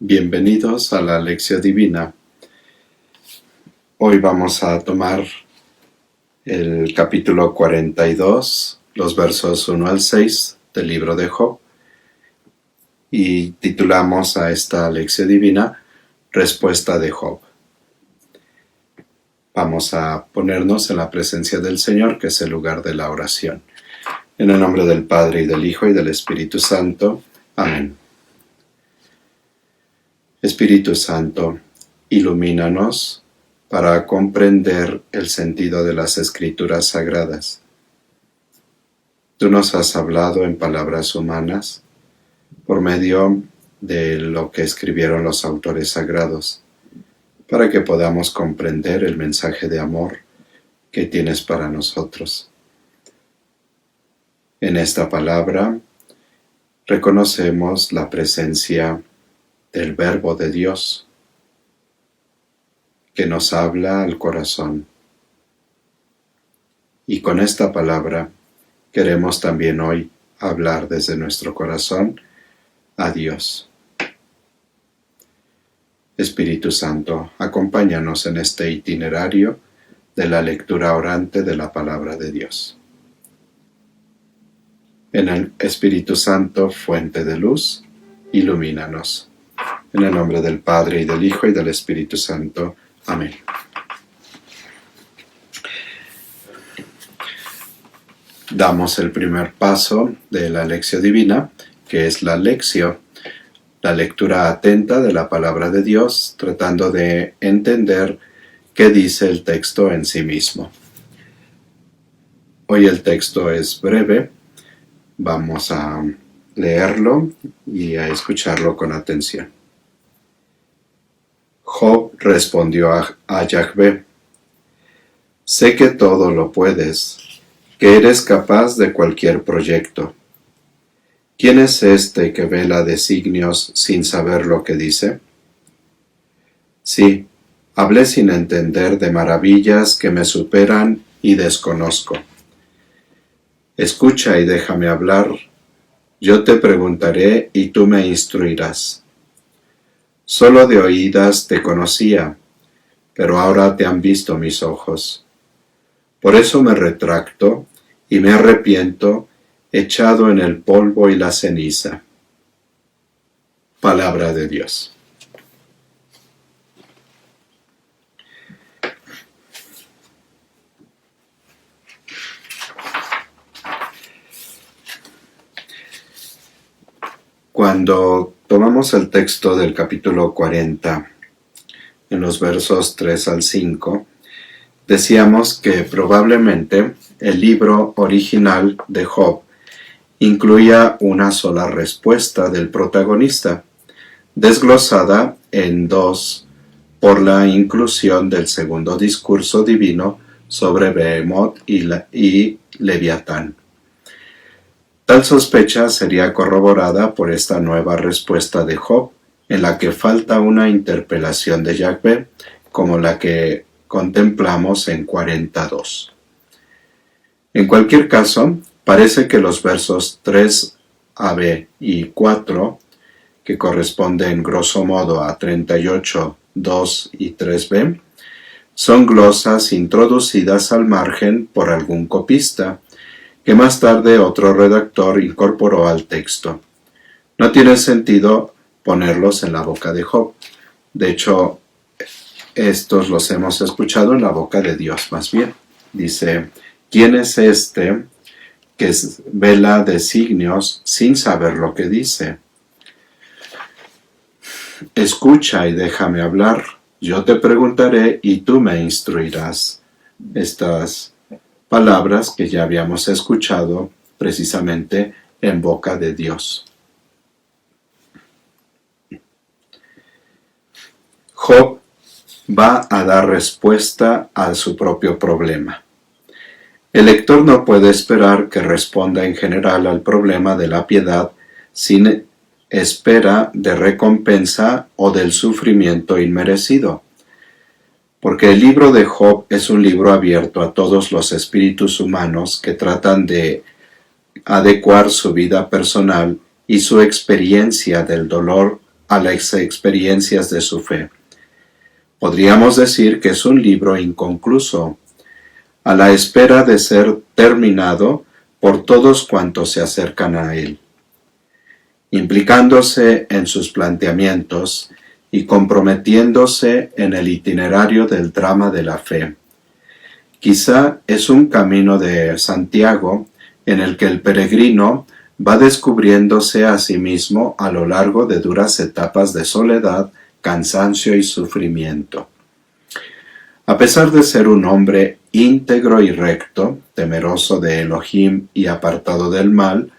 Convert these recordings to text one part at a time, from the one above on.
Bienvenidos a la Lección Divina. Hoy vamos a tomar el capítulo 42, los versos 1 al 6 del libro de Job, y titulamos a esta Lección Divina Respuesta de Job. Vamos a ponernos en la presencia del Señor, que es el lugar de la oración. En el nombre del Padre, y del Hijo, y del Espíritu Santo. Amén. Espíritu Santo, ilumínanos para comprender el sentido de las Escrituras Sagradas. Tú nos has hablado en palabras humanas por medio de lo que escribieron los autores sagrados, para que podamos comprender el mensaje de amor que tienes para nosotros. En esta palabra reconocemos la presencia del Verbo de Dios, que nos habla al corazón. Y con esta palabra queremos también hoy hablar desde nuestro corazón a Dios. Espíritu Santo, acompáñanos en este itinerario de la lectura orante de la palabra de Dios. En el Espíritu Santo, fuente de luz, ilumínanos. En el nombre del Padre, y del Hijo, y del Espíritu Santo. Amén. Damos el primer paso de la Lección Divina, que es la lección, la lectura atenta de la palabra de Dios, tratando de entender qué dice el texto en sí mismo. Hoy el texto es breve, vamos a leerlo y a escucharlo con atención. Job respondió a Yahvé: sé que todo lo puedes, que eres capaz de cualquier proyecto. ¿Quién es este que vela designios sin saber lo que dice? Sí, hablé sin entender de maravillas que me superan y desconozco. Escucha y déjame hablar. Yo te preguntaré y tú me instruirás. Solo de oídas te conocía, pero ahora te han visto mis ojos. Por eso me retracto y me arrepiento, echado en el polvo y la ceniza. Palabra de Dios. Cuando tomamos el texto del capítulo 40, en los versos 3 al 5, decíamos que probablemente el libro original de Job incluía una sola respuesta del protagonista, desglosada en dos por la inclusión del segundo discurso divino sobre Behemoth y Leviatán. Tal sospecha sería corroborada por esta nueva respuesta de Job, en la que falta una interpelación de Yahvé, como la que contemplamos en 42. En cualquier caso, parece que los versos 3b y 4, que corresponden grosso modo a 38, 2 y 3b, son glosas introducidas al margen por algún copista, que más tarde otro redactor incorporó al texto. No tiene sentido ponerlos en la boca de Job. De hecho, estos los hemos escuchado en la boca de Dios más bien. Dice: ¿quién es este que vela designios sin saber lo que dice? Escucha y déjame hablar. Yo te preguntaré y tú me instruirás. Estas palabras que ya habíamos escuchado precisamente en boca de Dios. Job va a dar respuesta a su propio problema. El lector no puede esperar que responda en general al problema de la piedad sin espera de recompensa o del sufrimiento inmerecido, porque el libro de Job es un libro abierto a todos los espíritus humanos que tratan de adecuar su vida personal y su experiencia del dolor a las experiencias de su fe. Podríamos decir que es un libro inconcluso, a la espera de ser terminado por todos cuantos se acercan a él, implicándose en sus planteamientos y comprometiéndose en el itinerario del drama de la fe. Quizá es un camino de Santiago en el que el peregrino va descubriéndose a sí mismo a lo largo de duras etapas de soledad, cansancio y sufrimiento. A pesar de ser un hombre íntegro y recto, temeroso de Elohim y apartado del mal,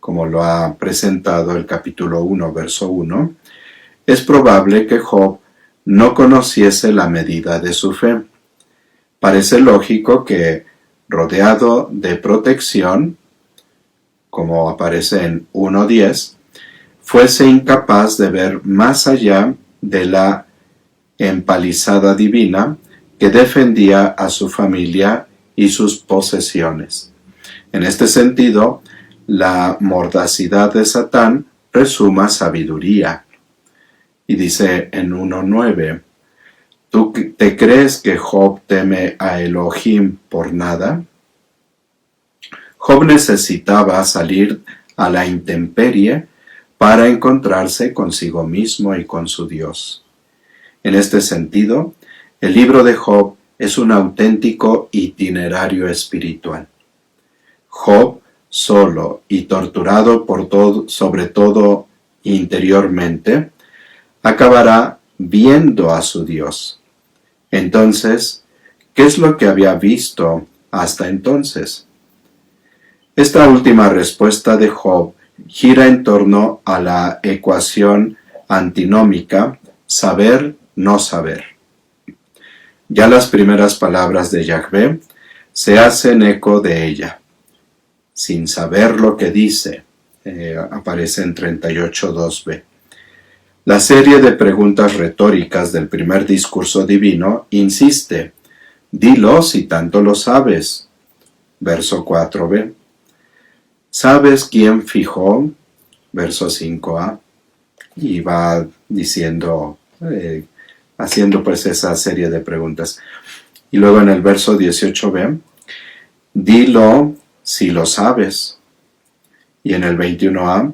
como lo ha presentado el capítulo 1, verso 1, es probable que Job no conociese la medida de su fe. Parece lógico que, rodeado de protección, como aparece en 1:10, fuese incapaz de ver más allá de la empalizada divina que defendía a su familia y sus posesiones. En este sentido, la mordacidad de Satán resuma sabiduría. Y dice en 1:9, ¿tú te crees que Job teme a Elohim por nada? Job necesitaba salir a la intemperie para encontrarse consigo mismo y con su Dios. En este sentido, el libro de Job es un auténtico itinerario espiritual. Job, solo y torturado por todo, sobre todo interiormente, acabará viendo a su Dios. Entonces, ¿qué es lo que había visto hasta entonces? Esta última respuesta de Job gira en torno a la ecuación antinómica saber-no saber. Ya las primeras palabras de Yahvé se hacen eco de ella. Sin saber lo que dice, aparece en 38:2b. La serie de preguntas retóricas del primer discurso divino insiste, dilo si tanto lo sabes. Verso 4b. ¿Sabes quién fijó? Verso 5a. Y va diciendo, haciendo pues esa serie de preguntas. Y luego en el verso 18b, dilo si lo sabes. Y en el 21a,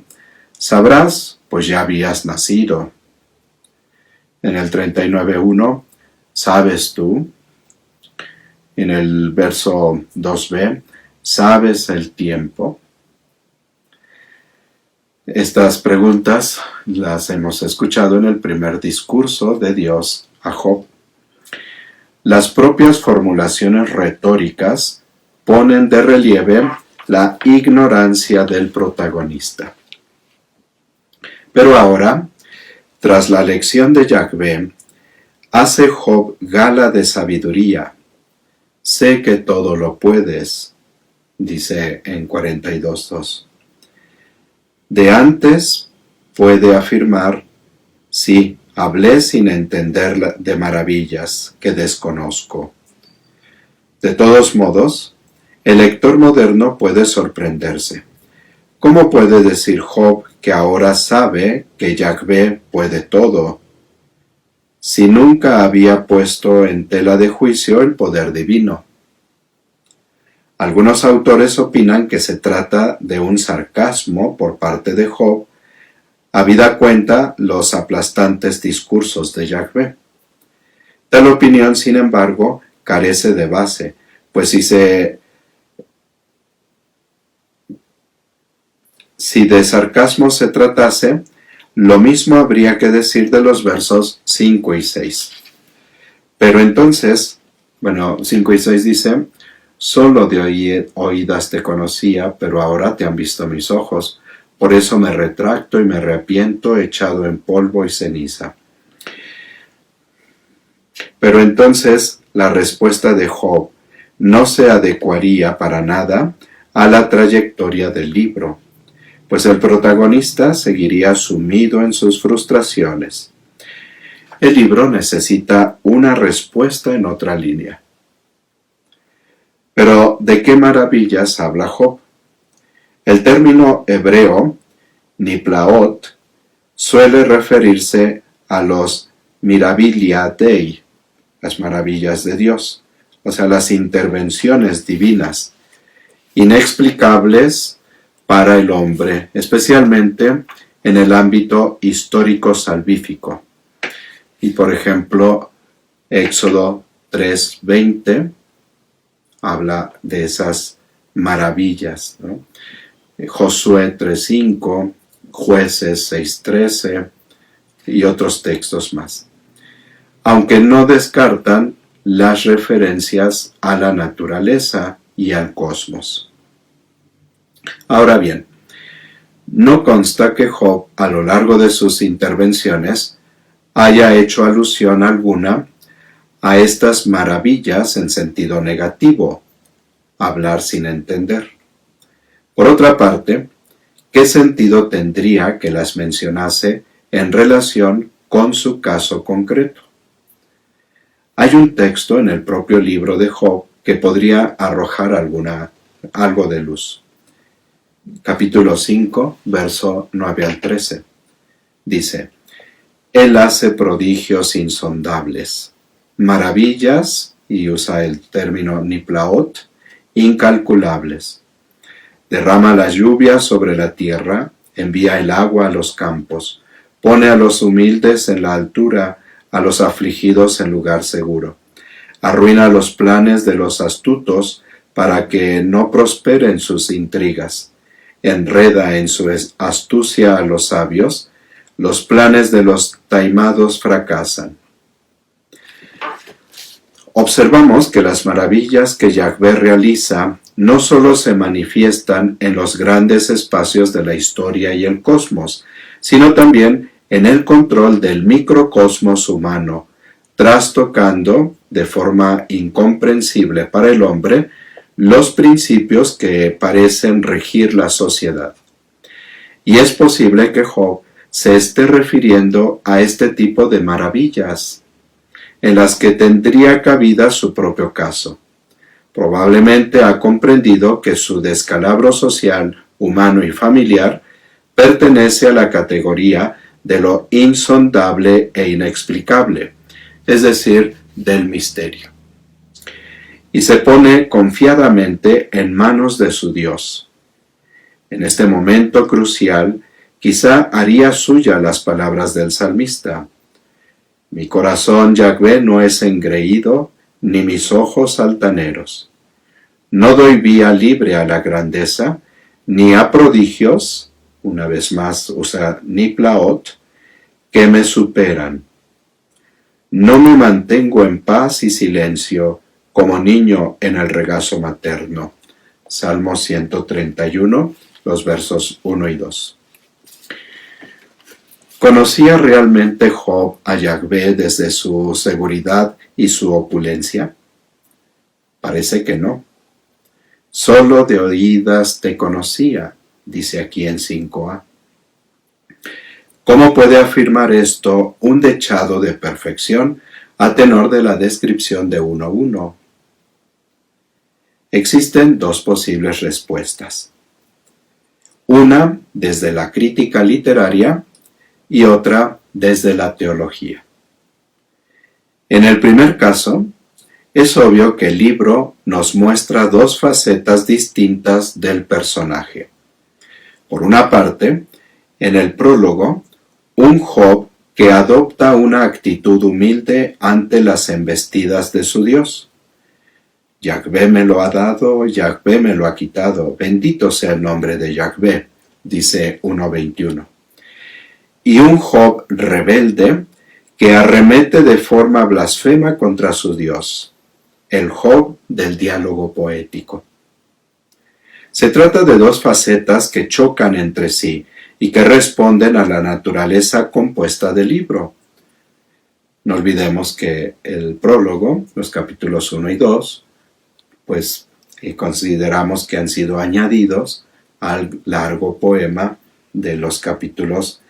sabrás, pues ya habías nacido. En el 39:1, ¿sabes tú? En el verso 2b, ¿sabes el tiempo? Estas preguntas las hemos escuchado en el primer discurso de Dios a Job. Las propias formulaciones retóricas ponen de relieve la ignorancia del protagonista. Pero ahora, tras la lección de Yahvé, hace Job gala de sabiduría. Sé que todo lo puedes, dice en 42:2. De antes puede afirmar, sí, hablé sin entender de maravillas que desconozco. De todos modos, el lector moderno puede sorprenderse. ¿Cómo puede decir Job que ahora sabe que Yahvé puede todo, si nunca había puesto en tela de juicio el poder divino? Algunos autores opinan que se trata de un sarcasmo por parte de Job, habida cuenta los aplastantes discursos de Yahvé. Tal opinión, sin embargo, carece de base, pues si de sarcasmo se tratase, lo mismo habría que decir de los versos 5 y 6. Pero entonces, 5 y 6 dice, solo de oídas te conocía, pero ahora te han visto mis ojos. Por eso me retracto y me arrepiento, echado en polvo y ceniza. Pero entonces la respuesta de Job no se adecuaría para nada a la trayectoria del libro, pues el protagonista seguiría sumido en sus frustraciones. El libro necesita una respuesta en otra línea. Pero, ¿de qué maravillas habla Job? El término hebreo, niplaot, suele referirse a los mirabilia Dei, las maravillas de Dios, o sea, las intervenciones divinas, inexplicables para el hombre, especialmente en el ámbito histórico-salvífico. Y por ejemplo, Éxodo 3:20 habla de esas maravillas, ¿no? Josué 3:5, Jueces 6:13 y otros textos más. Aunque no descartan las referencias a la naturaleza y al cosmos. Ahora bien, no consta que Job, a lo largo de sus intervenciones, haya hecho alusión alguna a estas maravillas en sentido negativo, hablar sin entender. Por otra parte, ¿qué sentido tendría que las mencionase en relación con su caso concreto? Hay un texto en el propio libro de Job que podría arrojar algo de luz. Capítulo 5, verso 9 al 13. Dice: Él hace prodigios insondables, maravillas, y usa el término niplaot, incalculables. Derrama la lluvia sobre la tierra, envía el agua a los campos, pone a los humildes en la altura, a los afligidos en lugar seguro. Arruina los planes de los astutos para que no prosperen sus intrigas. Enreda en su astucia a los sabios, los planes de los taimados fracasan. Observamos que las maravillas que Yahvé realiza no solo se manifiestan en los grandes espacios de la historia y el cosmos, sino también en el control del microcosmos humano, trastocando de forma incomprensible para el hombre los principios que parecen regir la sociedad. Y es posible que Job se esté refiriendo a este tipo de maravillas, en las que tendría cabida su propio caso. Probablemente ha comprendido que su descalabro social, humano y familiar pertenece a la categoría de lo insondable e inexplicable, es decir, del misterio. Y se pone confiadamente en manos de su Dios. En este momento crucial, quizá haría suya las palabras del salmista: Mi corazón, Yahvé, no es engreído, ni mis ojos altaneros. No doy vía libre a la grandeza, ni a prodigios, una vez más usa niplaot, que me superan. No me mantengo en paz y silencio, como niño en el regazo materno. Salmo 131, los versos 1 y 2. ¿Conocía realmente Job a Yahvé desde su seguridad y su opulencia? Parece que no. Solo de oídas te conocía, dice aquí en 5a. ¿Cómo puede afirmar esto un dechado de perfección a tenor de la descripción de 1:1? Existen dos posibles respuestas. Una desde la crítica literaria y otra desde la teología. En el primer caso, es obvio que el libro nos muestra dos facetas distintas del personaje. Por una parte, en el prólogo, un Job que adopta una actitud humilde ante las embestidas de su Dios. Yahvé me lo ha dado, Yahvé me lo ha quitado, bendito sea el nombre de Yahvé, dice 1:21. Y un Job rebelde que arremete de forma blasfema contra su Dios, el Job del diálogo poético. Se trata de dos facetas que chocan entre sí y que responden a la naturaleza compuesta del libro. No olvidemos que el prólogo, los capítulos 1 y 2, pues consideramos que han sido añadidos al largo poema de los capítulos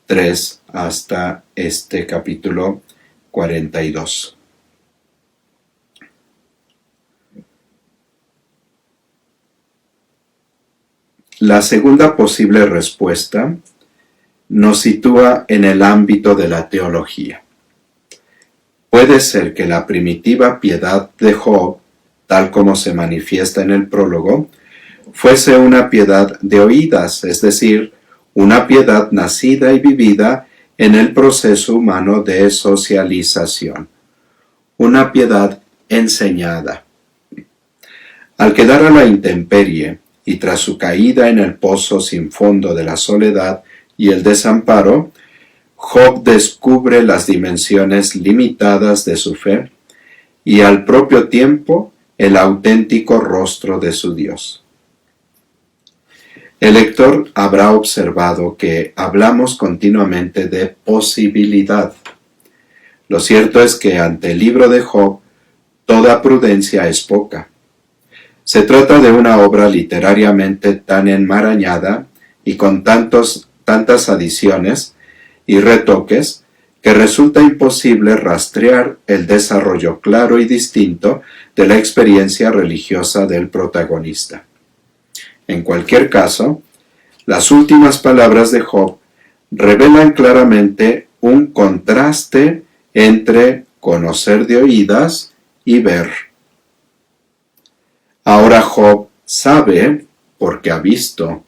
3 hasta este capítulo 42. La segunda posible respuesta nos sitúa en el ámbito de la teología. Puede ser que la primitiva piedad de Job, tal como se manifiesta en el prólogo, fuese una piedad de oídas, es decir, una piedad nacida y vivida en el proceso humano de socialización, una piedad enseñada. Al quedar a la intemperie y tras su caída en el pozo sin fondo de la soledad y el desamparo, Job descubre las dimensiones limitadas de su fe y al propio tiempo el auténtico rostro de su Dios. El lector habrá observado que hablamos continuamente de posibilidad. Lo cierto es que ante el libro de Job, toda prudencia es poca. Se trata de una obra literariamente tan enmarañada y con tantas adiciones y retoques que resulta imposible rastrear el desarrollo claro y distinto de la experiencia religiosa del protagonista. En cualquier caso, las últimas palabras de Job revelan claramente un contraste entre conocer de oídas y ver. Ahora Job sabe porque ha visto.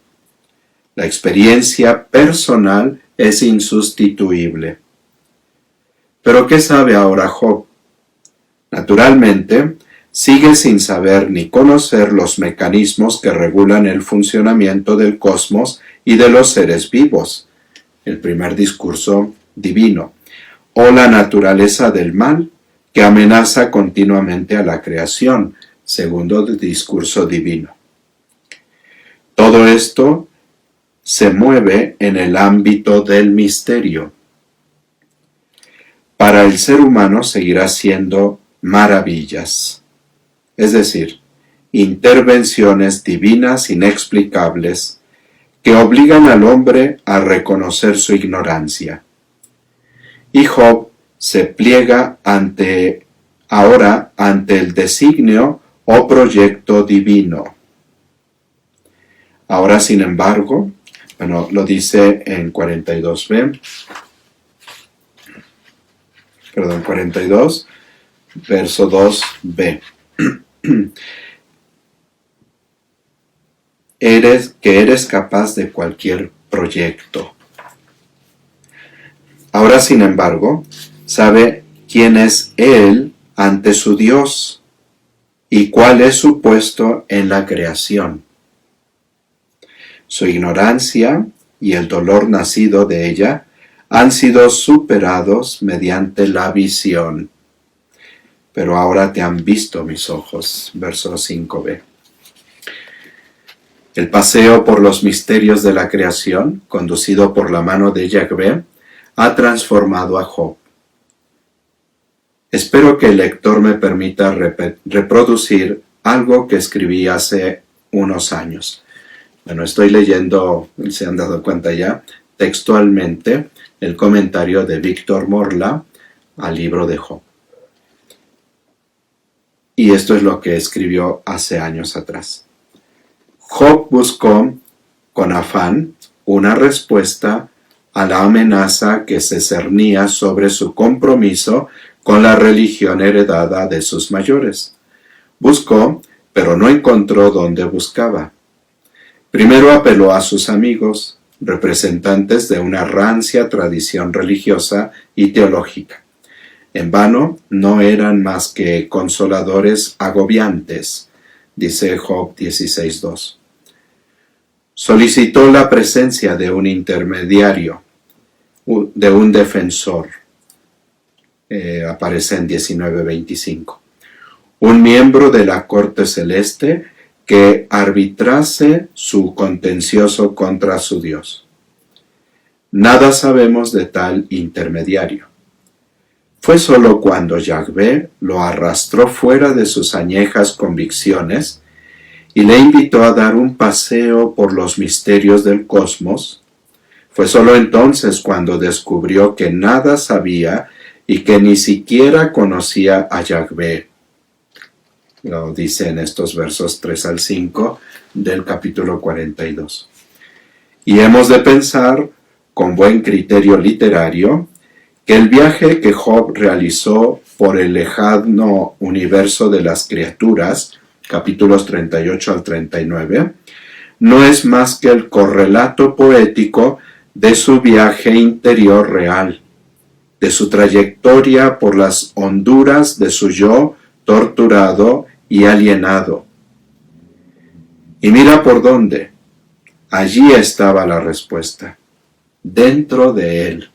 La experiencia personal es insustituible. ¿Pero qué sabe ahora Job? Naturalmente, sigue sin saber ni conocer los mecanismos que regulan el funcionamiento del cosmos y de los seres vivos, el primer discurso divino, o la naturaleza del mal que amenaza continuamente a la creación, segundo discurso divino. Todo esto se mueve en el ámbito del misterio. Para el ser humano seguirá siendo maravillas, es decir, intervenciones divinas inexplicables que obligan al hombre a reconocer su ignorancia. Y Job se pliega ahora ante el designio o proyecto divino. Ahora, sin embargo, lo dice en 42, verso 2b. Eres capaz de cualquier proyecto. Ahora, sin embargo, sabe quién es él ante su Dios y cuál es su puesto en la creación. Su ignorancia y el dolor nacido de ella han sido superados mediante la visión. Pero ahora te han visto mis ojos, verso 5b. El paseo por los misterios de la creación, conducido por la mano de Yahvé, ha transformado a Job. Espero que el lector me permita reproducir algo que escribí hace unos años. Estoy leyendo, se han dado cuenta ya, textualmente el comentario de Víctor Morla al libro de Job. Y esto es lo que escribió hace años atrás. Job buscó con afán una respuesta a la amenaza que se cernía sobre su compromiso con la religión heredada de sus mayores. Buscó, pero no encontró donde buscaba. Primero apeló a sus amigos, representantes de una rancia tradición religiosa y teológica. En vano, no eran más que consoladores agobiantes, dice Job 16:2. Solicitó la presencia de un intermediario, de un defensor. Aparece en 19:25. Un miembro de la corte celeste que arbitrase su contencioso contra su Dios. Nada sabemos de tal intermediario. Fue sólo cuando Yahvé lo arrastró fuera de sus añejas convicciones y le invitó a dar un paseo por los misterios del cosmos. Fue sólo entonces cuando descubrió que nada sabía y que ni siquiera conocía a Yahvé. Lo dice en estos versos 3 al 5 del capítulo 42. Y hemos de pensar con buen criterio literario que el viaje que Job realizó por el lejano universo de las criaturas, capítulos 38 al 39, no es más que el correlato poético de su viaje interior real, de su trayectoria por las honduras de su yo torturado y alienado. Y mira por dónde. Allí estaba la respuesta, dentro de él.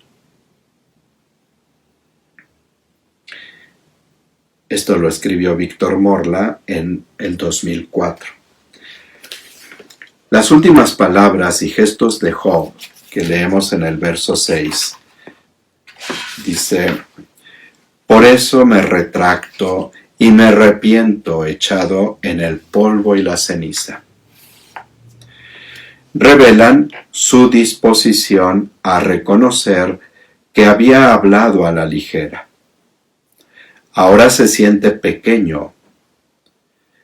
Esto lo escribió Víctor Morla en el 2004. Las últimas palabras y gestos de Job que leemos en el verso 6, dice: por eso me retracto y me arrepiento echado en el polvo y la ceniza. Revelan su disposición a reconocer que había hablado a la ligera. Ahora se siente pequeño.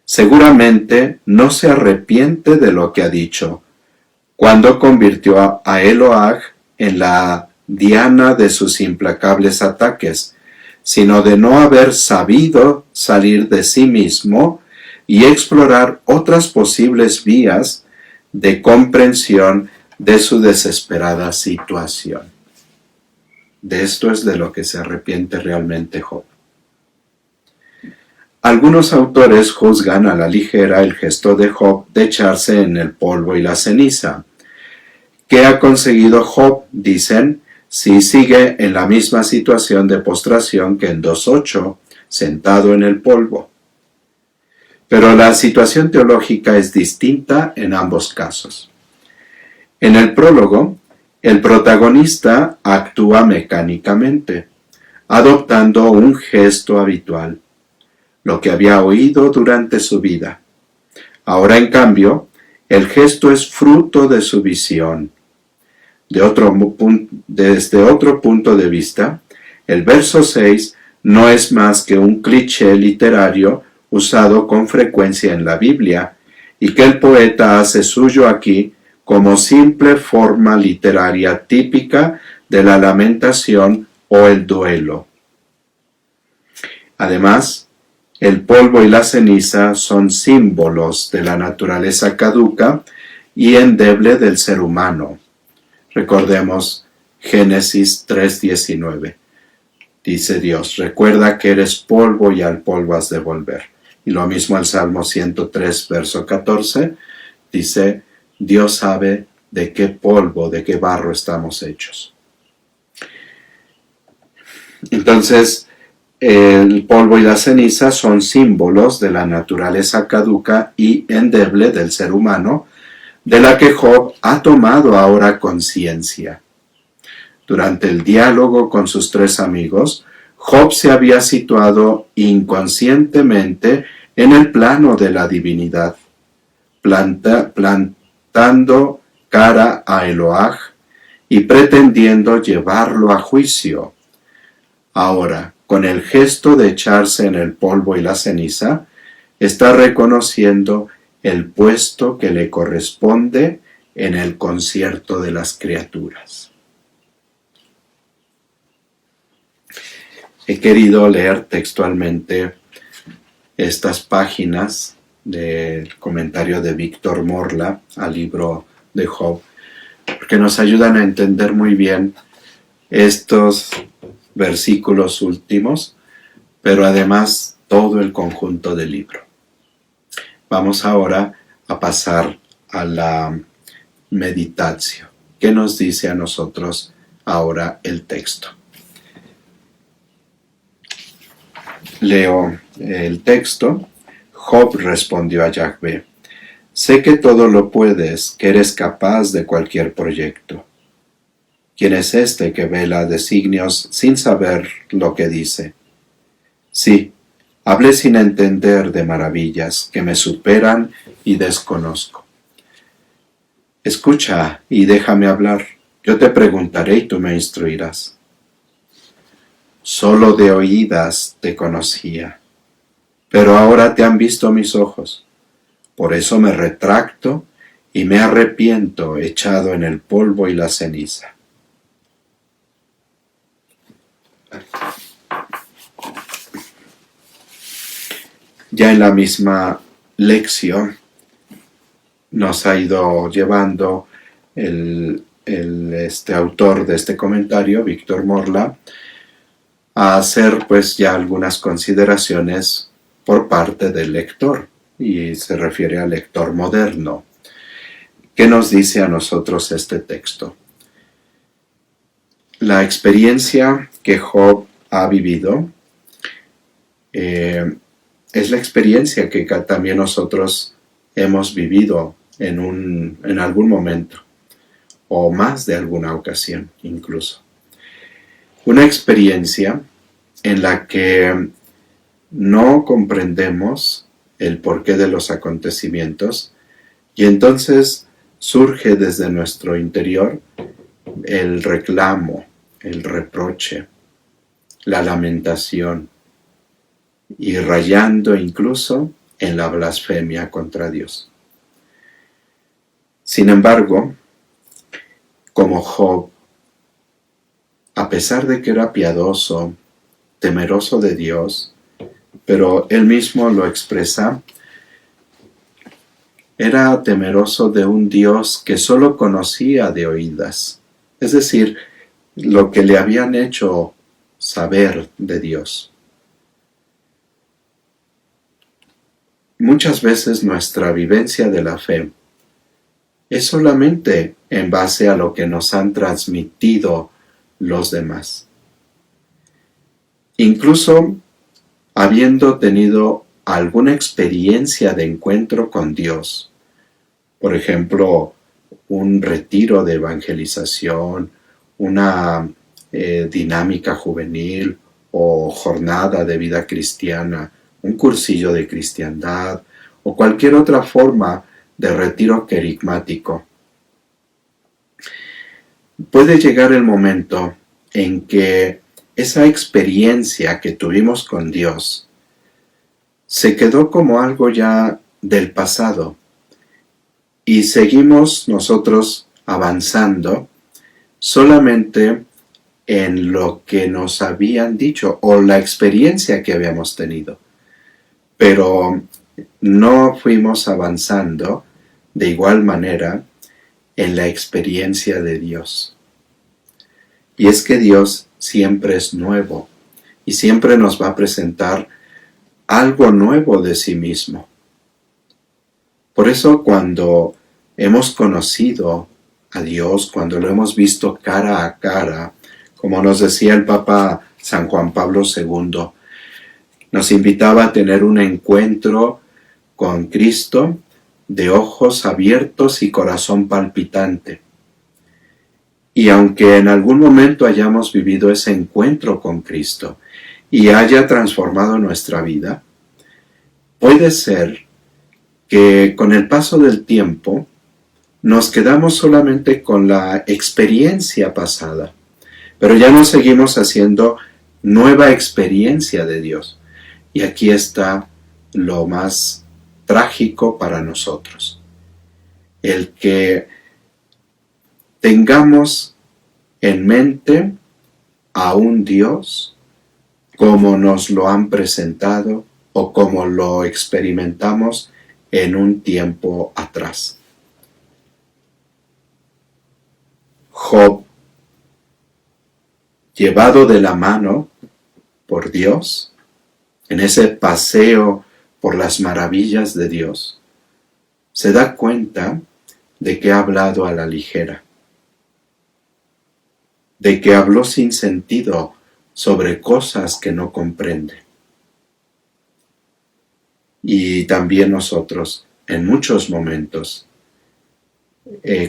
Seguramente no se arrepiente de lo que ha dicho, cuando convirtió a Eloah en la diana de sus implacables ataques, sino de no haber sabido salir de sí mismo y explorar otras posibles vías de comprensión de su desesperada situación. De esto es de lo que se arrepiente realmente Job. Algunos autores juzgan a la ligera el gesto de Job de echarse en el polvo y la ceniza. ¿Qué ha conseguido Job? Dicen, si sigue en la misma situación de postración que en 2.8, sentado en el polvo. Pero la situación teológica es distinta en ambos casos. En el prólogo, el protagonista actúa mecánicamente, adoptando un gesto habitual, lo que había oído durante su vida. Ahora, en cambio, el gesto es fruto de su visión. Desde otro punto de vista, el verso 6 no es más que un cliché literario usado con frecuencia en la Biblia y que el poeta hace suyo aquí como simple forma literaria típica de la lamentación o el duelo. Además, el polvo y la ceniza son símbolos de la naturaleza caduca y endeble del ser humano. Recordemos Génesis 3:19. Dice Dios: recuerda que eres polvo y al polvo has de volver. Y lo mismo el Salmo 103, verso 14, dice: Dios sabe de qué polvo, de qué barro estamos hechos. Entonces, el polvo y la ceniza son símbolos de la naturaleza caduca y endeble del ser humano, de la que Job ha tomado ahora conciencia. Durante el diálogo con sus 3 amigos, Job se había situado inconscientemente en el plano de la divinidad, plantando cara a Eloah y pretendiendo llevarlo a juicio. Ahora, con el gesto de echarse en el polvo y la ceniza, está reconociendo el puesto que le corresponde en el concierto de las criaturas. He querido leer textualmente estas páginas del comentario de Víctor Morla al libro de Job, porque nos ayudan a entender muy bien estos versículos últimos, pero además todo el conjunto del libro. Vamos ahora a pasar a la meditación. ¿Qué nos dice a nosotros ahora el texto? Leo el texto. Job respondió a Yahvé: sé que todo lo puedes, que eres capaz de cualquier proyecto. ¿Quién es este que vela designios sin saber lo que dice? Sí, hablé sin entender de maravillas que me superan y desconozco. Escucha y déjame hablar. Yo te preguntaré y tú me instruirás. Solo de oídas te conocía, pero ahora te han visto mis ojos. Por eso me retracto y me arrepiento echado en el polvo y la ceniza. Ya en la misma lección nos ha ido llevando el autor de este comentario, Víctor Morla, a hacer pues ya algunas consideraciones por parte del lector, y se refiere al lector moderno. ¿Qué nos dice a nosotros este texto? La experiencia que Job ha vivido es la experiencia que también nosotros hemos vivido en algún momento, o más de alguna ocasión incluso. Una experiencia en la que no comprendemos el porqué de los acontecimientos, y entonces surge desde nuestro interior el reclamo, el reproche, la lamentación, y rayando incluso en la blasfemia contra Dios. Sin embargo, como Job, a pesar de que era piadoso, temeroso de Dios, pero él mismo lo expresa, era temeroso de un Dios que solo conocía de oídas, es decir, lo que le habían hecho saber de Dios. Muchas veces nuestra vivencia de la fe es solamente en base a lo que nos han transmitido los demás. Incluso habiendo tenido alguna experiencia de encuentro con Dios, por ejemplo, un retiro de evangelización, una dinámica juvenil o jornada de vida cristiana, un cursillo de cristiandad o cualquier otra forma de retiro querigmático. Puede llegar el momento en que esa experiencia que tuvimos con Dios se quedó como algo ya del pasado, y seguimos nosotros avanzando solamente en lo que nos habían dicho o la experiencia que habíamos tenido, pero no fuimos avanzando de igual manera en la experiencia de Dios. Y es que Dios siempre es nuevo y siempre nos va a presentar algo nuevo de sí mismo. Por eso cuando hemos conocido a Dios, cuando lo hemos visto cara a cara, como nos decía el Papa San Juan Pablo II, nos invitaba a tener un encuentro con Cristo de ojos abiertos y corazón palpitante. Y aunque en algún momento hayamos vivido ese encuentro con Cristo y haya transformado nuestra vida, puede ser que con el paso del tiempo nos quedamos solamente con la experiencia pasada, pero ya no seguimos haciendo nueva experiencia de Dios. Y aquí está lo más trágico para nosotros, el que tengamos en mente a un Dios como nos lo han presentado o como lo experimentamos en un tiempo atrás. Job, llevado de la mano por Dios, en ese paseo por las maravillas de Dios, se da cuenta de que ha hablado a la ligera, de que habló sin sentido sobre cosas que no comprende. Y también nosotros, en muchos momentos,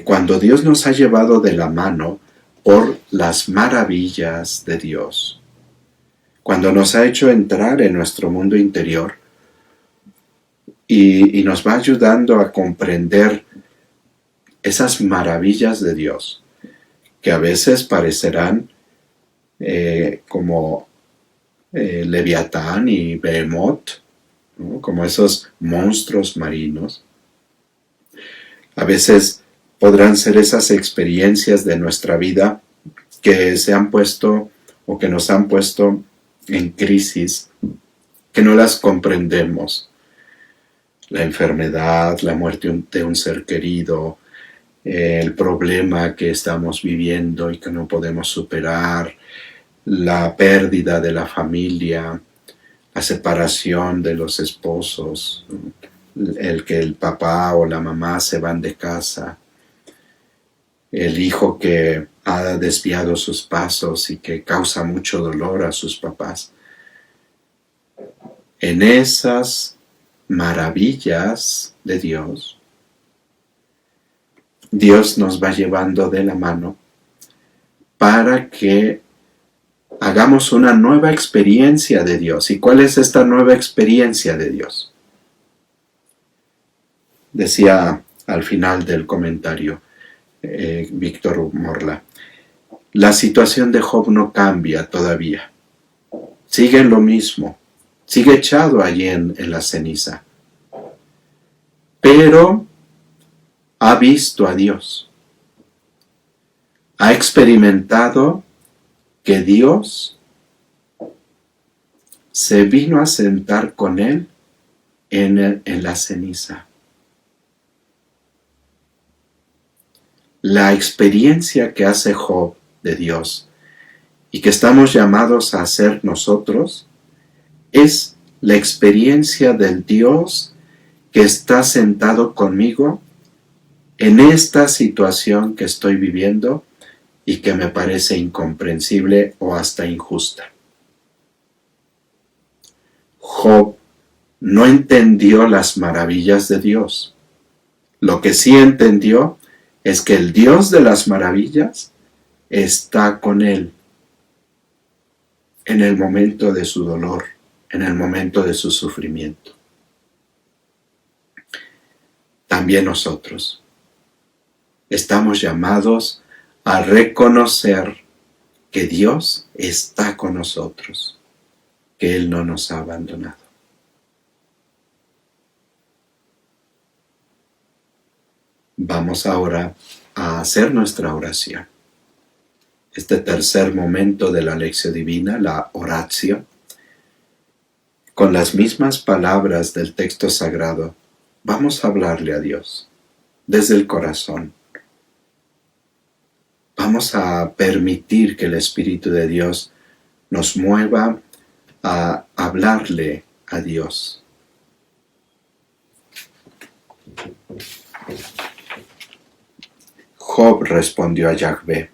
cuando Dios nos ha llevado de la mano por las maravillas de Dios, cuando nos ha hecho entrar en nuestro mundo interior y nos va ayudando a comprender esas maravillas de Dios, que a veces parecerán como Leviatán y Behemoth, ¿no? Como esos monstruos marinos. A veces podrán ser esas experiencias de nuestra vida que se han puesto o que nos han puesto en crisis, que no las comprendemos, la enfermedad, la muerte de un ser querido, el problema que estamos viviendo y que no podemos superar, la pérdida de la familia, la separación de los esposos, el que el papá o la mamá se van de casa, el hijo que ha desviado sus pasos y que causa mucho dolor a sus papás. En esas maravillas de Dios, Dios nos va llevando de la mano para que hagamos una nueva experiencia de Dios. ¿Y cuál es esta nueva experiencia de Dios? Decía al final del comentario Víctor Morla, la situación de Job no cambia todavía. Sigue lo mismo, sigue echado allí en la ceniza. Pero ha visto a Dios. Ha experimentado que Dios se vino a sentar con él en la ceniza. La experiencia que hace Job de Dios y que estamos llamados a hacer nosotros es la experiencia del Dios que está sentado conmigo en esta situación que estoy viviendo y que me parece incomprensible o hasta injusta. Job no entendió las maravillas de Dios. Lo que sí entendió es que el Dios de las maravillas está con él en el momento de su dolor, en el momento de su sufrimiento. También nosotros estamos llamados a reconocer que Dios está con nosotros, que Él no nos ha abandonado. Vamos ahora a hacer nuestra oración. Este tercer momento de la lección divina, la oratio, con las mismas palabras del texto sagrado, vamos a hablarle a Dios desde el corazón. Vamos a permitir que el Espíritu de Dios nos mueva a hablarle a Dios. Job respondió a Yahvé: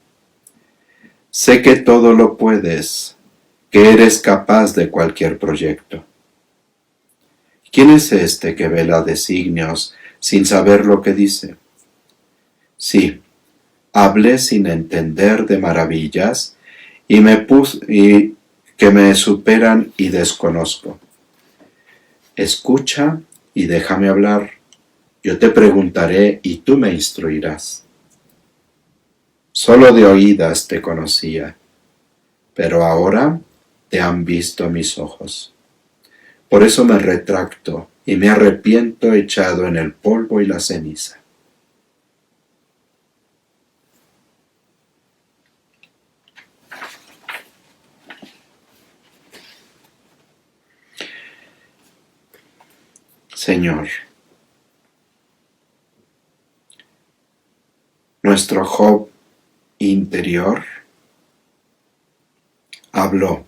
sé que todo lo puedes, que eres capaz de cualquier proyecto. ¿Quién es este que vela designios sin saber lo que dice? Sí, hablé sin entender de maravillas y que me superan y desconozco. Escucha y déjame hablar. Yo te preguntaré y tú me instruirás. Solo de oídas te conocía, pero ahora te han visto mis ojos. Por eso me retracto y me arrepiento echado en el polvo y la ceniza. Señor, nuestro Job interior habló.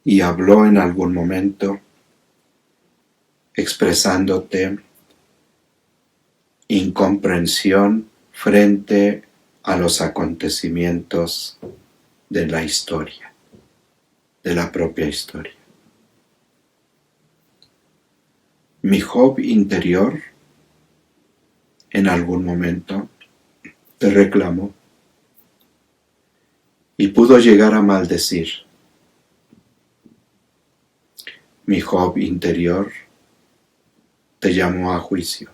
Y habló en algún momento expresándote incomprensión frente a los acontecimientos de la historia, de la propia historia. Mi Job interior en algún momento te reclamó y pudo llegar a maldecir. Mi Job interior te llamó a juicio.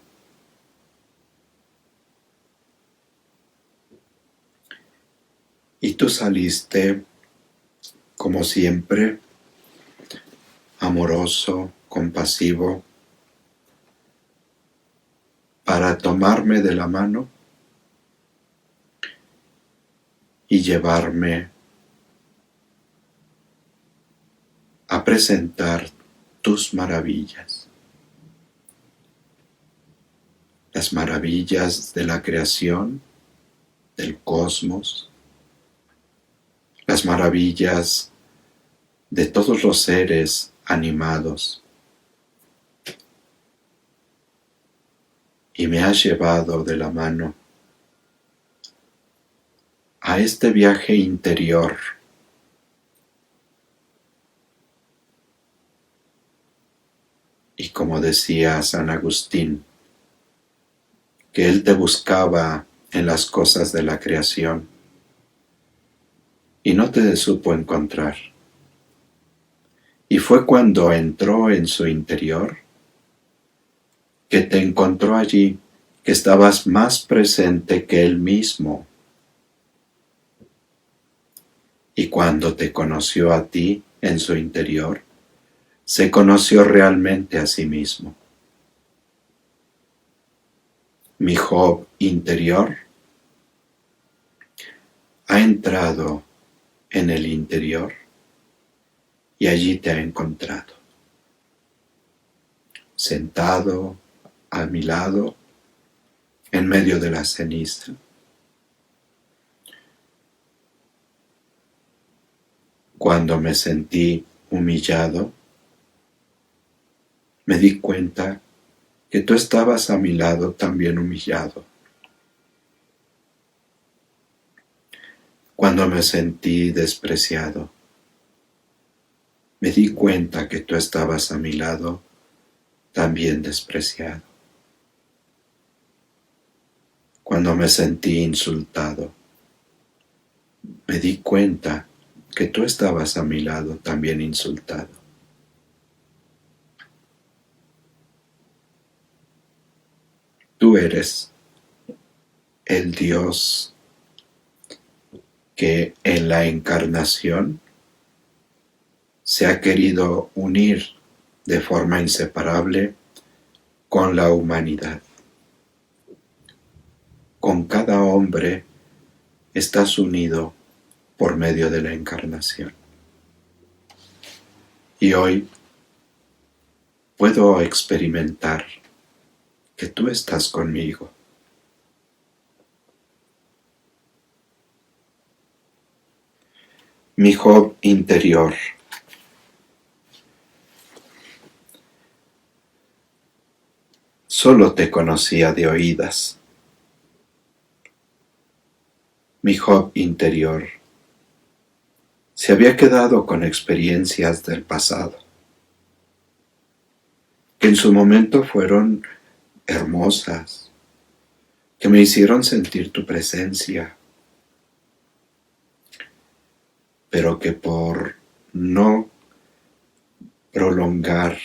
Y tú saliste, como siempre, amoroso, compasivo, para tomarme de la mano y llevarme a presentar tus maravillas, las maravillas de la creación, del cosmos, las maravillas de todos los seres animados. Y me has llevado de la mano a este viaje interior y como decía San Agustín, que él te buscaba en las cosas de la creación y no te supo encontrar. Y fue cuando entró en su interior que te encontró allí, que estabas más presente que él mismo. Y cuando te conoció a ti en su interior, se conoció realmente a sí mismo. Mi Job interior ha entrado en el interior y allí te ha encontrado, sentado a mi lado, en medio de la ceniza. Cuando me sentí humillado, me di cuenta que tú estabas a mi lado también humillado. Cuando me sentí despreciado, me di cuenta que tú estabas a mi lado también despreciado. Cuando me sentí insultado, me di cuenta que tú estabas a mi lado también insultado. Tú eres el Dios que en la encarnación se ha querido unir de forma inseparable con la humanidad. Con cada hombre estás unido por medio de la encarnación. Y hoy puedo experimentar que tú estás conmigo. Mi Job interior. Solo te conocía de oídas. Mi Job interior se había quedado con experiencias del pasado, que en su momento fueron hermosas, que me hicieron sentir tu presencia, pero que por no prolongar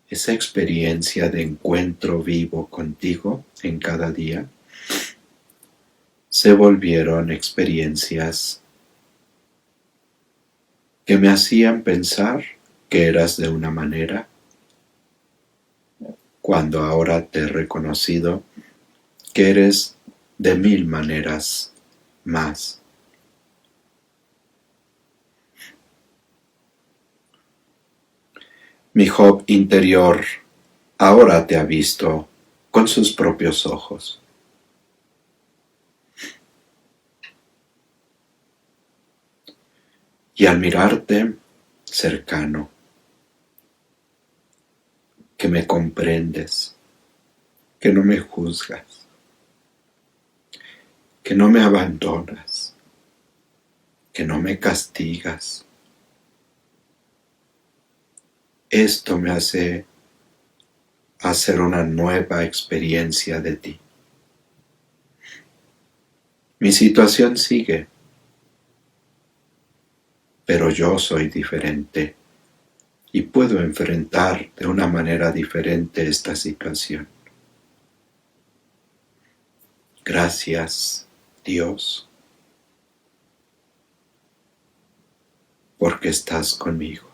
esa experiencia de encuentro vivo contigo en cada día, se volvieron experiencias que me hacían pensar que eras de una manera, cuando ahora te he reconocido que eres de 1000 maneras más. Mi Job interior ahora te ha visto con sus propios ojos. Y al mirarte cercano, que me comprendes, que no me juzgas, que no me abandonas, que no me castigas, esto me hace hacer una nueva experiencia de ti. Mi situación sigue, pero yo soy diferente y puedo enfrentar de una manera diferente esta situación. Gracias, Dios, porque estás conmigo.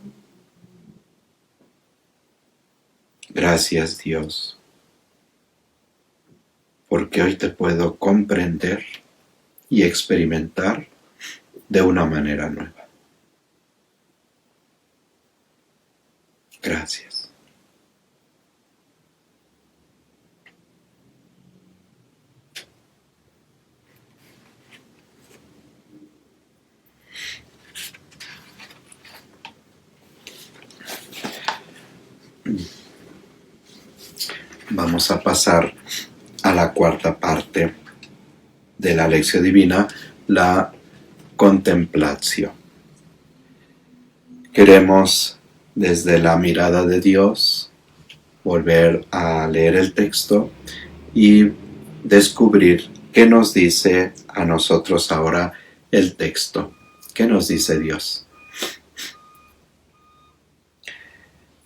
Gracias, Dios, porque hoy te puedo comprender y experimentar de una manera nueva. Gracias. Vamos a pasar a la cuarta parte de la lección divina, la contemplación. Queremos, desde la mirada de Dios, volver a leer el texto y descubrir qué nos dice a nosotros ahora el texto. ¿Qué nos dice Dios?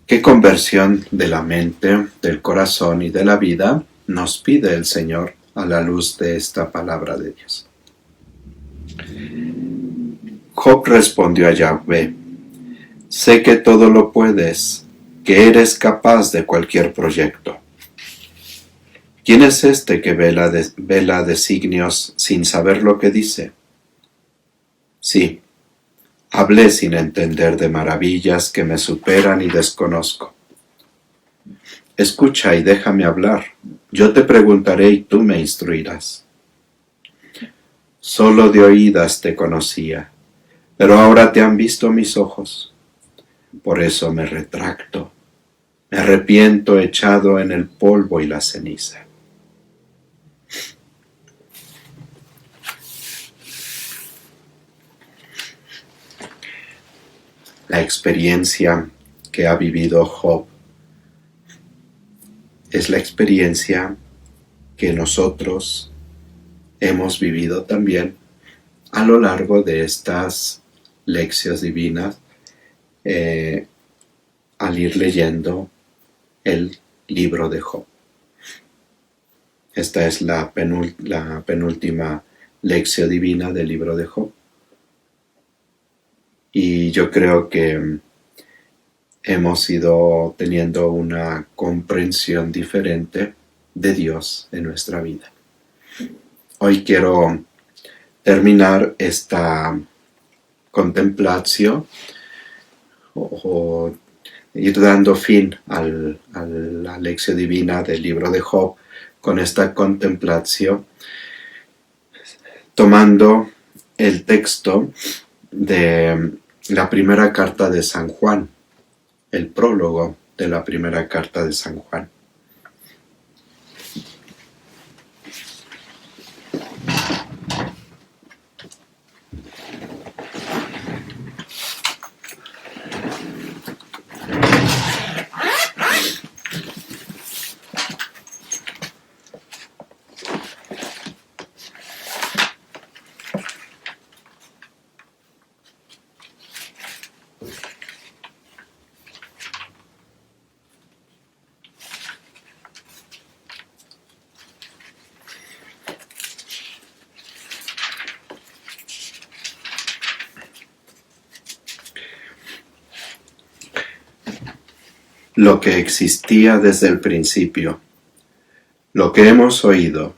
¿Qué conversión de la mente, del corazón y de la vida nos pide el Señor a la luz de esta palabra de Dios? Job respondió a Yahvé: sé que todo lo puedes, que eres capaz de cualquier proyecto. ¿Quién es este que vela designios sin saber lo que dice? Sí, hablé sin entender de maravillas que me superan y desconozco. Escucha y déjame hablar. Yo te preguntaré y tú me instruirás. Solo de oídas te conocía, pero ahora te han visto mis ojos. Por eso me retracto, me arrepiento echado en el polvo y la ceniza. La experiencia que ha vivido Job es la experiencia que nosotros hemos vivido también a lo largo de estas lecciones divinas, al ir leyendo el libro de Job. Esta es la penúltima lección divina del libro de Job. Y yo creo que hemos ido teniendo una comprensión diferente de Dios en nuestra vida. Hoy quiero terminar esta contemplación o ir dando fin a la lección divina del libro de Job con esta contemplación, tomando el texto de la primera carta de San Juan, el prólogo de la primera carta de San Juan. Lo que existía desde el principio, lo que hemos oído,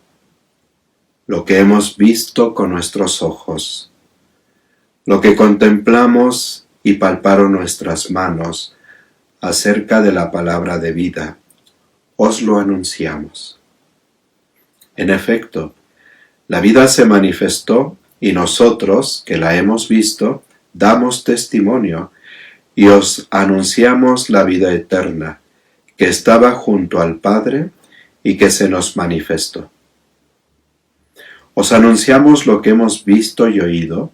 lo que hemos visto con nuestros ojos, lo que contemplamos y palparon nuestras manos acerca de la palabra de vida, os lo anunciamos. En efecto, la vida se manifestó y nosotros, que la hemos visto, damos testimonio y os anunciamos la vida eterna, que estaba junto al Padre y que se nos manifestó. Os anunciamos lo que hemos visto y oído,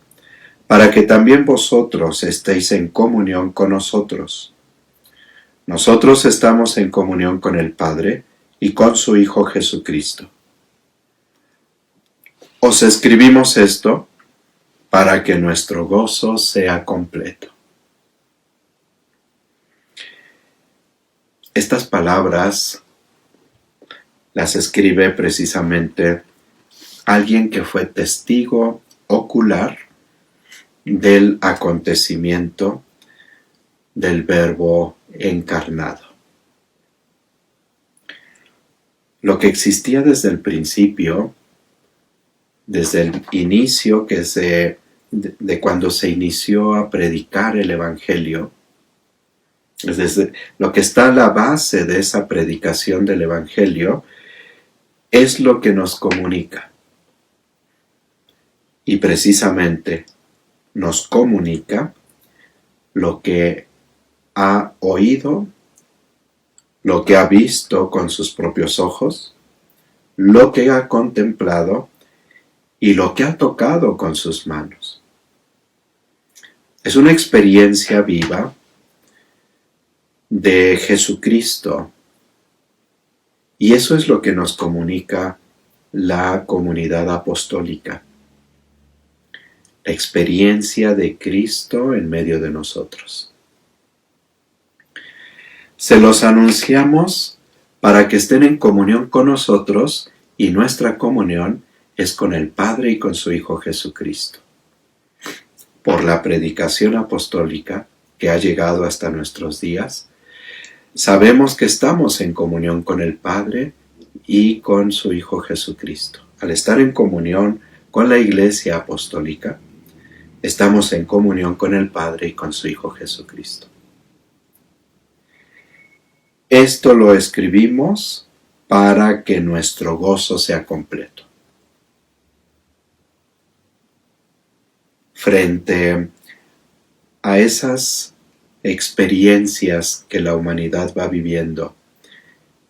para que también vosotros estéis en comunión con nosotros. Nosotros estamos en comunión con el Padre y con su Hijo Jesucristo. Os escribimos esto para que nuestro gozo sea completo. Estas palabras las escribe precisamente alguien que fue testigo ocular del acontecimiento del Verbo encarnado. Lo que existía desde el principio, desde el inicio de cuando se inició a predicar el Evangelio, Es decir, lo que está a la base de esa predicación del Evangelio es lo que nos comunica. Y precisamente nos comunica lo que ha oído, lo que ha visto con sus propios ojos, lo que ha contemplado y lo que ha tocado con sus manos. Es una experiencia viva de Jesucristo, y eso es lo que nos comunica la comunidad apostólica, la experiencia de Cristo en medio de nosotros. Se los anunciamos para que estén en comunión con nosotros, y nuestra comunión es con el Padre y con su Hijo Jesucristo. Por la predicación apostólica que ha llegado hasta nuestros días, sabemos que estamos en comunión con el Padre y con su Hijo Jesucristo. Al estar en comunión con la Iglesia apostólica, estamos en comunión con el Padre y con su Hijo Jesucristo. Esto lo escribimos para que nuestro gozo sea completo. Frente a esas experiencias que la humanidad va viviendo,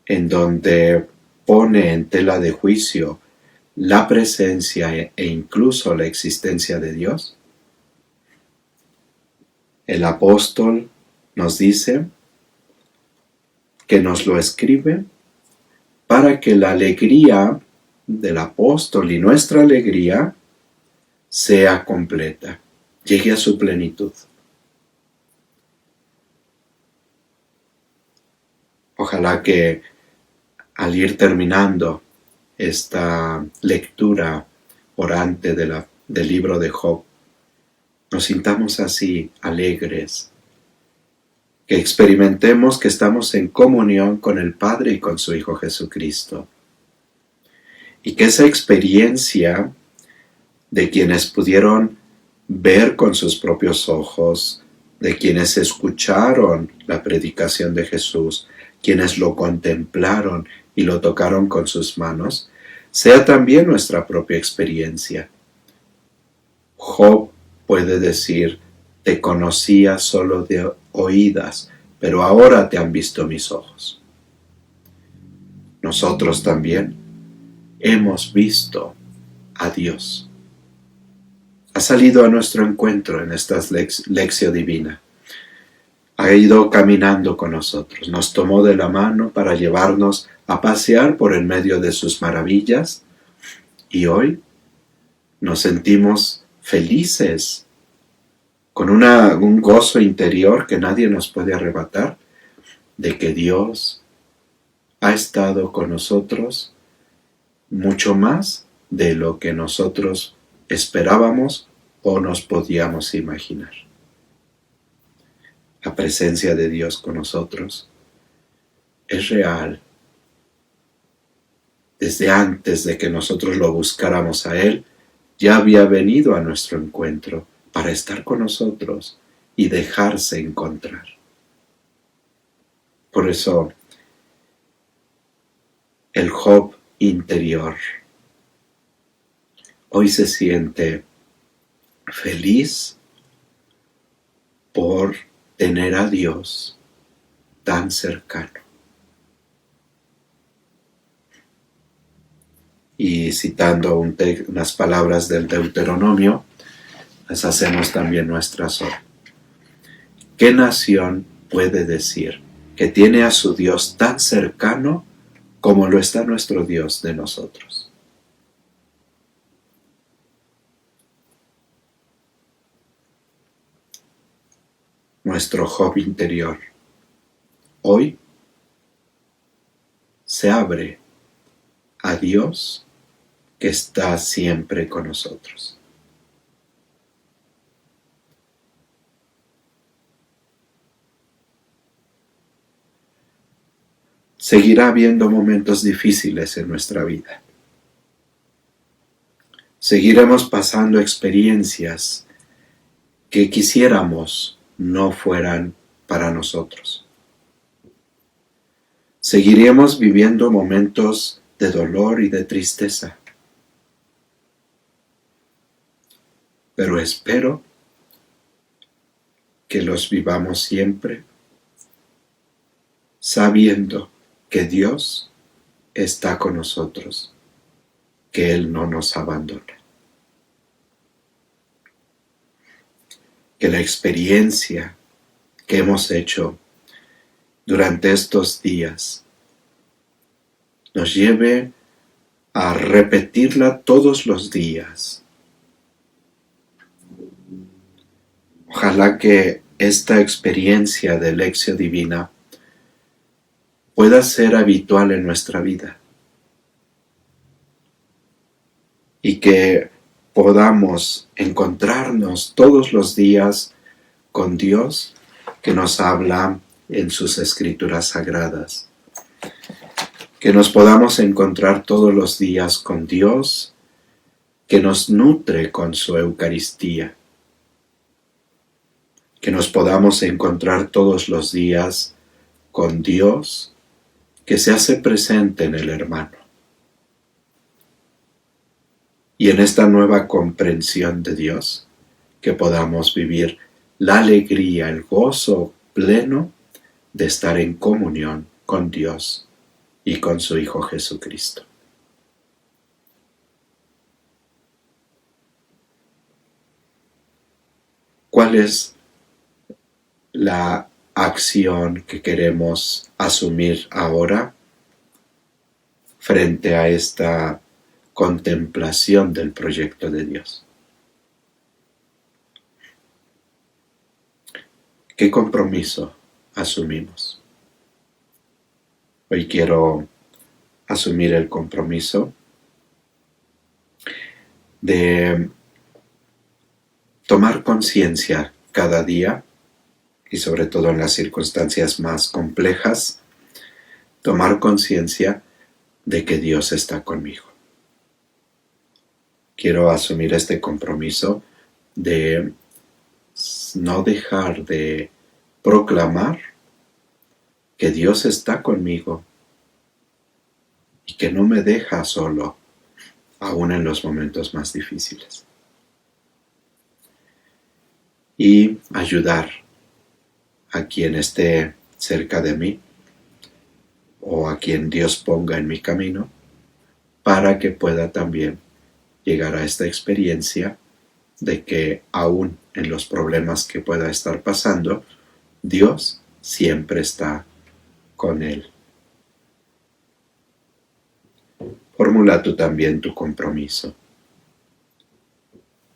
en donde pone en tela de juicio la presencia e incluso la existencia de Dios, el apóstol nos dice que nos lo escribe para que la alegría del apóstol y nuestra alegría sea completa, llegue a su plenitud. Ojalá que al ir terminando esta lectura orante del libro de Job, nos sintamos así alegres, que experimentemos que estamos en comunión con el Padre y con su Hijo Jesucristo, y que esa experiencia de quienes pudieron ver con sus propios ojos, de quienes escucharon la predicación de Jesús, quienes lo contemplaron y lo tocaron con sus manos, sea también nuestra propia experiencia. Job puede decir: te conocía solo de oídas, pero ahora te han visto mis ojos. Nosotros también hemos visto a Dios. Ha salido a nuestro encuentro en esta lección divina. Ha ido caminando con nosotros, nos tomó de la mano para llevarnos a pasear por el medio de sus maravillas, y hoy nos sentimos felices, con un gozo interior que nadie nos puede arrebatar, de que Dios ha estado con nosotros mucho más de lo que nosotros esperábamos o nos podíamos imaginar. La presencia de Dios con nosotros es real. Desde antes de que nosotros lo buscáramos a Él, ya había venido a nuestro encuentro para estar con nosotros y dejarse encontrar. Por eso, el Job interior hoy se siente feliz por tener a Dios tan cercano. Y citando unas palabras del Deuteronomio, las hacemos también nuestras hoy. ¿Qué nación puede decir que tiene a su Dios tan cercano como lo está nuestro Dios de nosotros? Nuestro Job interior hoy se abre a Dios que está siempre con nosotros. Seguirá habiendo momentos difíciles en nuestra vida. Seguiremos pasando experiencias que quisiéramos no fueran para nosotros. Seguiremos viviendo momentos de dolor y de tristeza, pero espero que los vivamos siempre sabiendo que Dios está con nosotros, que Él no nos abandona. Que la experiencia que hemos hecho durante estos días nos lleve a repetirla todos los días. Ojalá que esta experiencia de Lección Divina pueda ser habitual en nuestra vida y que podamos encontrarnos todos los días con Dios que nos habla en sus escrituras sagradas. Que nos podamos encontrar todos los días con Dios que nos nutre con su Eucaristía. Que nos podamos encontrar todos los días con Dios que se hace presente en el hermano. Y en esta nueva comprensión de Dios, que podamos vivir la alegría, el gozo pleno de estar en comunión con Dios y con su Hijo Jesucristo. ¿Cuál es la acción que queremos asumir ahora frente a esta contemplación del proyecto de Dios? ¿Qué compromiso asumimos? Hoy quiero asumir el compromiso de tomar conciencia cada día, y sobre todo en las circunstancias más complejas, tomar conciencia de que Dios está conmigo. Quiero asumir este compromiso de no dejar de proclamar que Dios está conmigo y que no me deja solo, aún en los momentos más difíciles. Y ayudar a quien esté cerca de mí o a quien Dios ponga en mi camino para que pueda también llegar a esta experiencia de que aún en los problemas que pueda estar pasando, Dios siempre está con él. Formula tú también tu compromiso.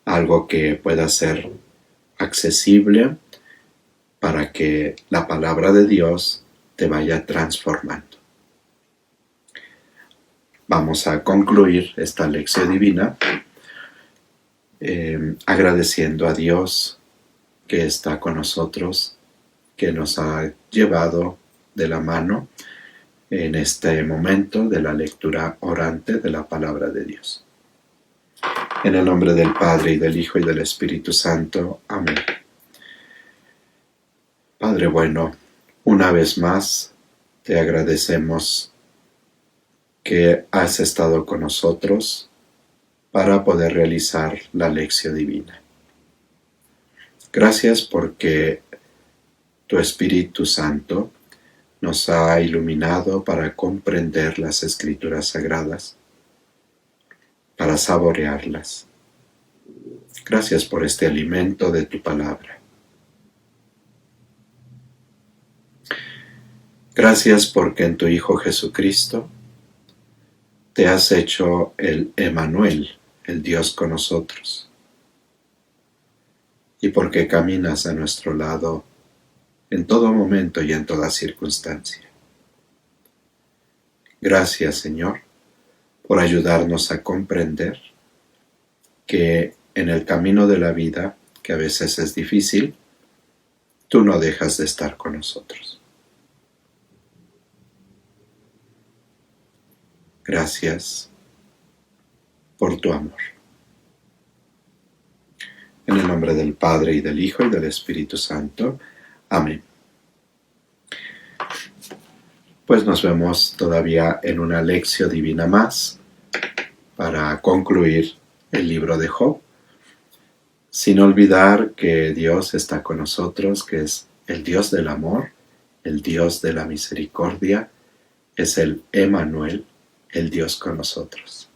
Algo que pueda ser accesible para que la palabra de Dios te vaya transformando. Vamos a concluir esta lección divina agradeciendo a Dios que está con nosotros, que nos ha llevado de la mano en este momento de la lectura orante de la palabra de Dios. En el nombre del Padre, y del Hijo, y del Espíritu Santo. Amén. Padre bueno, una vez más te agradecemos que has estado con nosotros para poder realizar la lección divina. Gracias porque tu Espíritu Santo nos ha iluminado para comprender las Escrituras Sagradas, para saborearlas. Gracias por este alimento de tu palabra. Gracias porque en tu Hijo Jesucristo te has hecho el Emmanuel, el Dios con nosotros, y porque caminas a nuestro lado en todo momento y en toda circunstancia. Gracias, Señor, por ayudarnos a comprender que en el camino de la vida, que a veces es difícil, tú no dejas de estar con nosotros. Gracias por tu amor. En el nombre del Padre, y del Hijo, y del Espíritu Santo. Amén. pues nos vemos todavía en una lección divina más para concluir el libro de Job, sin olvidar que Dios está con nosotros, que es el Dios del amor, el Dios de la misericordia, es el Emmanuel, el Dios con nosotros.